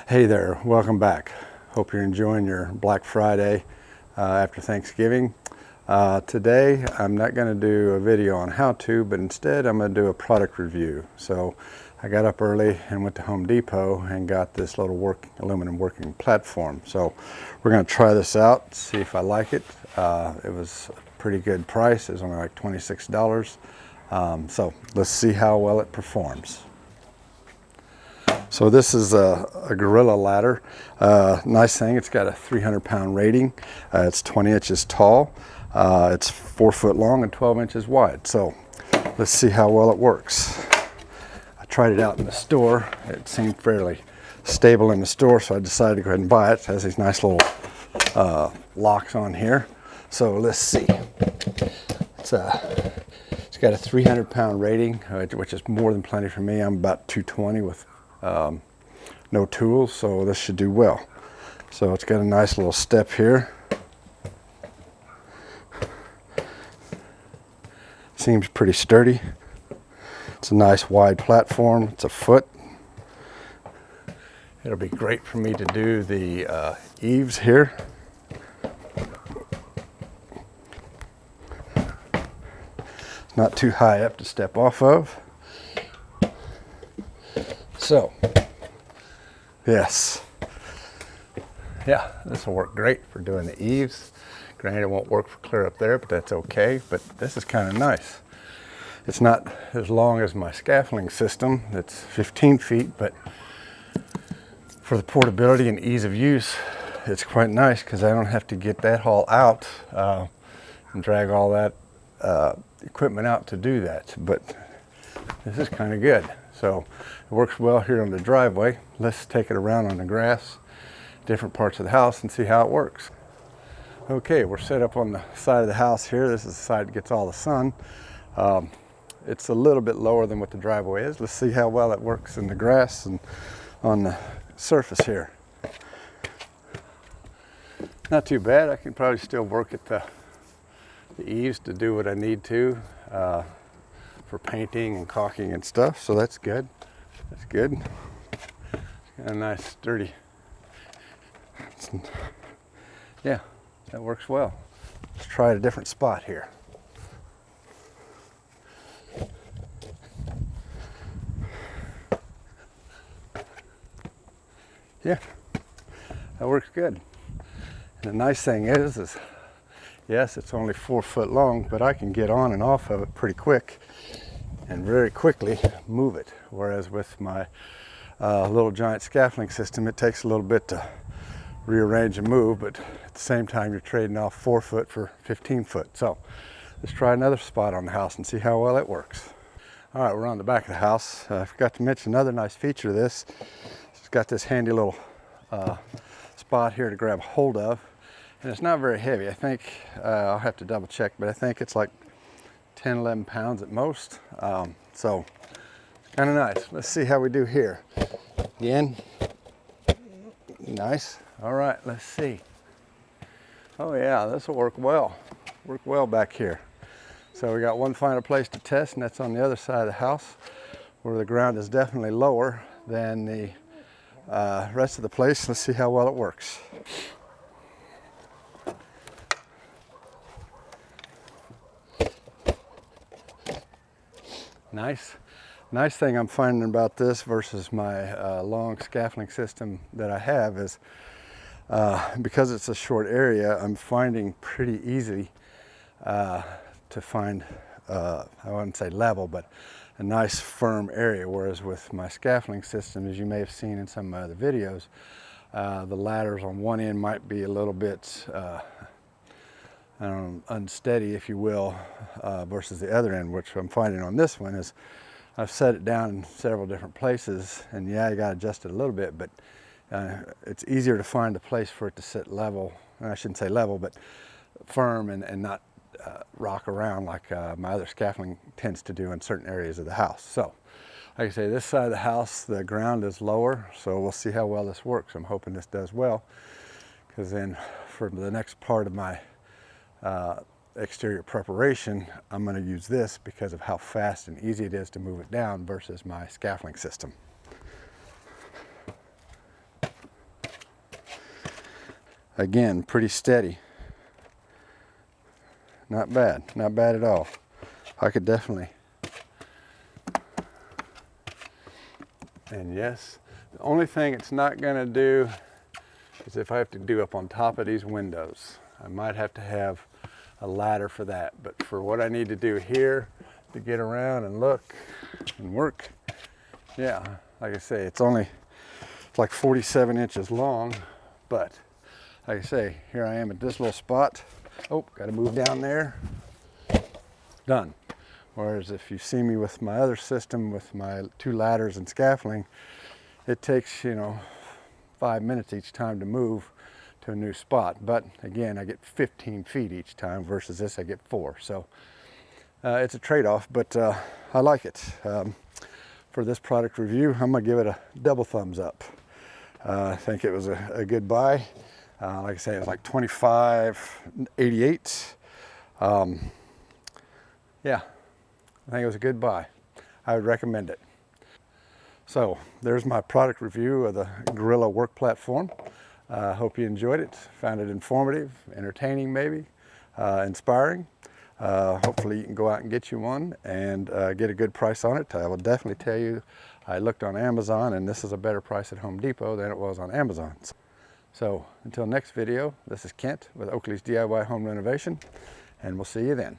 Hey there, welcome back. Hope you're enjoying your Black Friday after Thanksgiving. Today I'm not going to do a video on how to, but instead I'm going to do a product review. So I got up early and went to Home Depot and got this little aluminum working platform. So we're going to try this out, see if I like it. It was a pretty good price. It was only like $26. So let's see how well it performs. So this is a Gorilla ladder. Nice thing, it's got a 300-pound rating. It's 20 inches tall. It's 4 foot long and 12 inches wide. So let's see how well it works. I tried it out in the store. It seemed fairly stable in the store, so I decided to go ahead and buy it. It has these nice little locks on here. So let's see. It's got a 300-pound rating, which is more than plenty for me. I'm about 220 with no tools, so this should do well. So it's got a nice little step here. Seems pretty sturdy. It's a nice wide platform. It's a foot. It'll be great for me to do the eaves here. It's not too high up to step off of. So, yes. Yeah, this will work great for doing the eaves. Granted, it won't work for clear up there, but that's okay. But this is kind of nice. It's not as long as my scaffolding system. It's 15 feet, but for the portability and ease of use, it's quite nice because I don't have to get that haul out and drag all that equipment out to do that. But this is kind of good. So it works well here on the driveway. Let's take it around on the grass, different parts of the house, and see how it works. Okay, we're set up on the side of the house here. This is the side that gets all the sun. It's a little bit lower than what the driveway is. Let's see how well it works in the grass and on the surface here. Not too bad. I can probably still work at the eaves to do what I need to. For painting and caulking and stuff, so that's good. That's good. Got a nice sturdy. Yeah, that works well. Let's try a different spot here. Yeah, that works good. And the nice thing is yes, it's only 4 foot long, but I can get on and off of it pretty quick and very quickly move it. Whereas with my little giant scaffolding system, it takes a little bit to rearrange and move, but at the same time, you're trading off 4 foot for 15 foot. So let's try another spot on the house and see how well it works. All right, we're on the back of the house. I forgot to mention another nice feature of this. It's got this handy little spot here to grab hold of. And it's not very heavy. I think, I'll have to double check, but I think it's like 10, 11 pounds at most. So, kind of nice. Let's see how we do here. Again, nice. All right, let's see. Oh yeah, this will work well. Work well back here. So we got one final place to test, and that's on the other side of the house, where the ground is definitely lower than the rest of the place. Let's see how well it works. Nice thing I'm finding about this versus my long scaffolding system that I have is because it's a short area, I'm finding pretty easy to find, I wouldn't say level, but a nice firm area. Whereas with my scaffolding system, as you may have seen in some of my other videos, the ladders on one end might be a little bit unsteady, if you will, versus the other end, which I'm finding on this one is I've set it down in several different places, and yeah, you got to adjust it a little bit, but it's easier to find a place for it to sit level, and I shouldn't say level, but firm and not rock around like my other scaffolding tends to do in certain areas of the house. So, like I say, this side of the house, the ground is lower, so we'll see how well this works. I'm hoping this does well, because then for the next part of my exterior preparation, I'm going to use this because of how fast and easy it is to move it down versus my scaffolding system. Again, pretty steady. Not bad, not bad at all. I could definitely. And yes, the only thing it's not gonna do is if I have to do up on top of these windows. I might have to have a ladder for that, but for what I need to do here to get around and look and work, yeah, like I say, it's like 47 inches long, but like I say, here I am at this little spot. Oh, gotta move down there. Done. Whereas if you see me with my other system with my 2 ladders and scaffolding, it takes, 5 minutes each time to move to a new spot. But again, I get 15 feet each time versus this I get 4. So it's a trade-off, but I like it. For this product review, I'm gonna give it a double thumbs up. I think it was a good buy. Like I say, it was like $25.88. Yeah, I think it was a good buy. I would recommend it. So there's my product review of the Gorilla work platform. I hope you enjoyed it, found it informative, entertaining maybe, inspiring. Hopefully you can go out and get you one and get a good price on it. I will definitely tell you, I looked on Amazon and this is a better price at Home Depot than it was on Amazon. So until next video, this is Kent with Oakley's DIY Home Renovation, and we'll see you then.